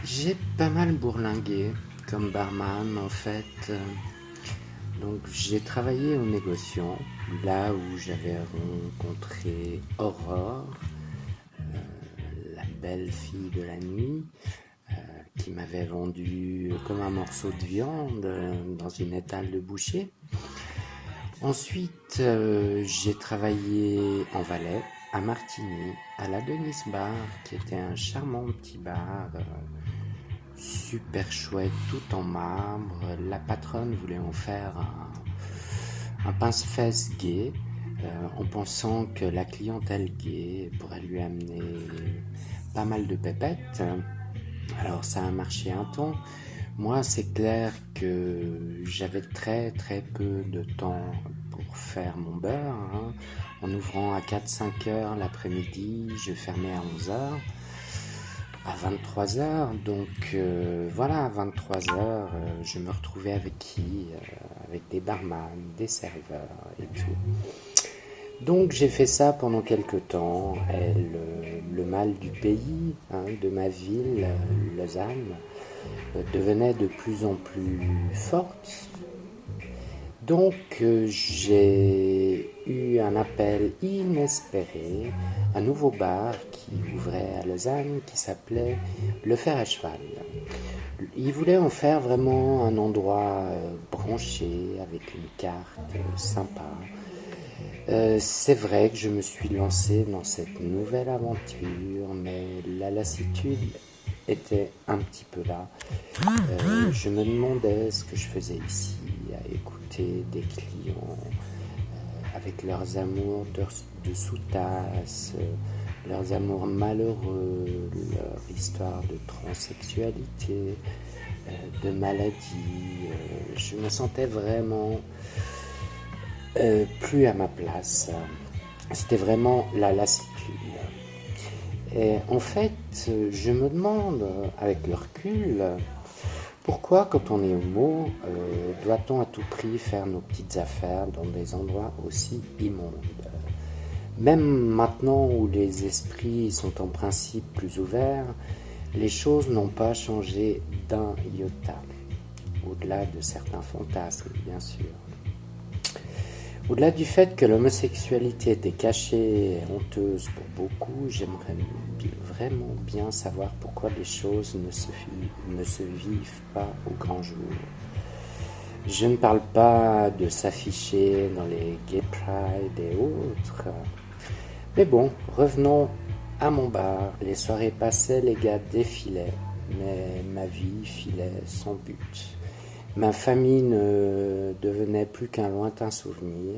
J'ai pas mal bourlingué comme barman en fait. Donc j'ai travaillé au négociant, là où j'avais rencontré Aurore, la belle fille de la nuit, qui m'avait vendu comme un morceau de viande dans une étale de boucher. Ensuite, j'ai travaillé en Valais, à Martigny, à la Denise Bar, qui était un charmant petit bar, super chouette, tout en marbre. La patronne voulait en faire un pince-fesses gay, en pensant que la clientèle gay pourrait lui amener pas mal de pépettes. Alors ça a marché un temps. Moi, c'est clair que j'avais très très peu de temps pour faire mon beurre, hein. En ouvrant à 4-5 heures l'après-midi, je fermais à 11 heures, à 23 heures. Donc voilà, à 23 heures, je me retrouvais avec qui? Avec des barman, des serveurs et tout. Donc j'ai fait ça pendant quelques temps, et le mal du pays, hein, de ma ville, Lausanne, devenait de plus en plus forte. Donc j'ai eu un appel inespéré, un nouveau bar qui ouvrait à Lausanne qui s'appelait Le Fer à Cheval. Il voulait en faire vraiment un endroit branché avec une carte sympa. C'est vrai que je me suis lancé dans cette nouvelle aventure, mais la lassitude était un petit peu là. Je me demandais ce que je faisais ici, à écouter des clients avec leurs amours de sous-tasse, leurs amours malheureux, leur histoire de transsexualité, de maladie. Je me sentais vraiment plus à ma place. C'était vraiment la lassitude. Et en fait, je me demande, avec le recul, pourquoi, quand on est homo, doit-on à tout prix faire nos petites affaires dans des endroits aussi immondes? Même maintenant où les esprits sont en principe plus ouverts, les choses n'ont pas changé d'un iota, au-delà de certains fantasmes, bien sûr. Au-delà du fait que l'homosexualité était cachée et honteuse pour beaucoup, j'aimerais vraiment bien savoir pourquoi les choses ne se vivent pas au grand jour. Je ne parle pas de s'afficher dans les gay pride et autres. Mais bon, revenons à mon bar. Les soirées passaient, les gars défilaient, mais ma vie filait sans but. Ma famille ne devenait plus qu'un lointain souvenir.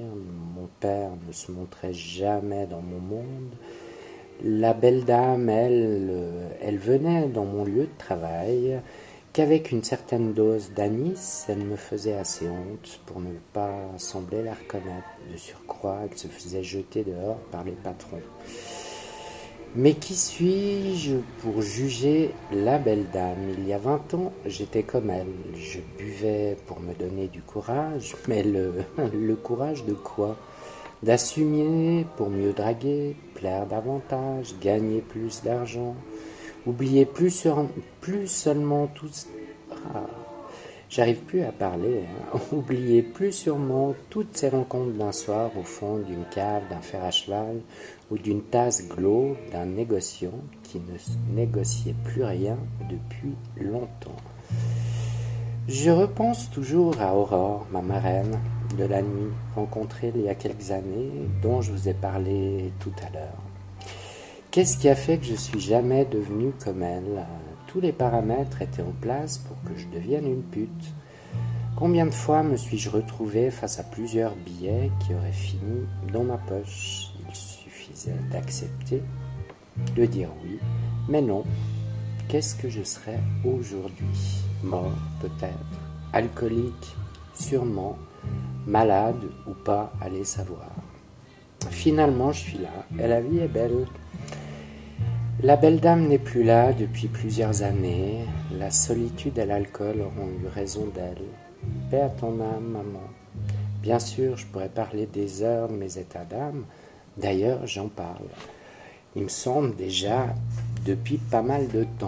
Mon père ne se montrait jamais dans mon monde. La belle dame, elle venait dans mon lieu de travail qu'avec une certaine dose d'anis, elle me faisait assez honte pour ne pas sembler la reconnaître. De surcroît, elle se faisait jeter dehors par les patrons. Mais qui suis-je pour juger la belle dame? Il y a 20 ans, j'étais comme elle. Je buvais pour me donner du courage, mais le courage de quoi? D'assumer pour mieux draguer, plaire davantage, gagner plus d'argent, oublier plus seulement tout... Ah, j'arrive plus à parler, hein. Oublier plus sûrement toutes ces rencontres d'un soir au fond d'une cave, d'un fer à cheval ou d'une tasse glauque d'un négociant qui ne négociait plus rien depuis longtemps. Je repense toujours à Aurore, ma marraine de la nuit, rencontrée il y a quelques années, dont je vous ai parlé tout à l'heure. Qu'est-ce qui a fait que je suis jamais devenu comme elle? Tous les paramètres étaient en place pour que je devienne une pute. Combien de fois me suis-je retrouvé face à plusieurs billets qui auraient fini dans ma poche? Il suffisait d'accepter, de dire oui, mais non. Qu'est-ce que je serais aujourd'hui? Mort, peut-être. Alcoolique, sûrement. Malade ou pas, allez savoir. Finalement, je suis là, et la vie est belle. La belle dame n'est plus là depuis plusieurs années. La solitude et l'alcool auront eu raison d'elle. Paix à ton âme, maman. Bien sûr, je pourrais parler des heures de mes états d'âme. D'ailleurs, j'en parle. Il me semble déjà depuis pas mal de temps.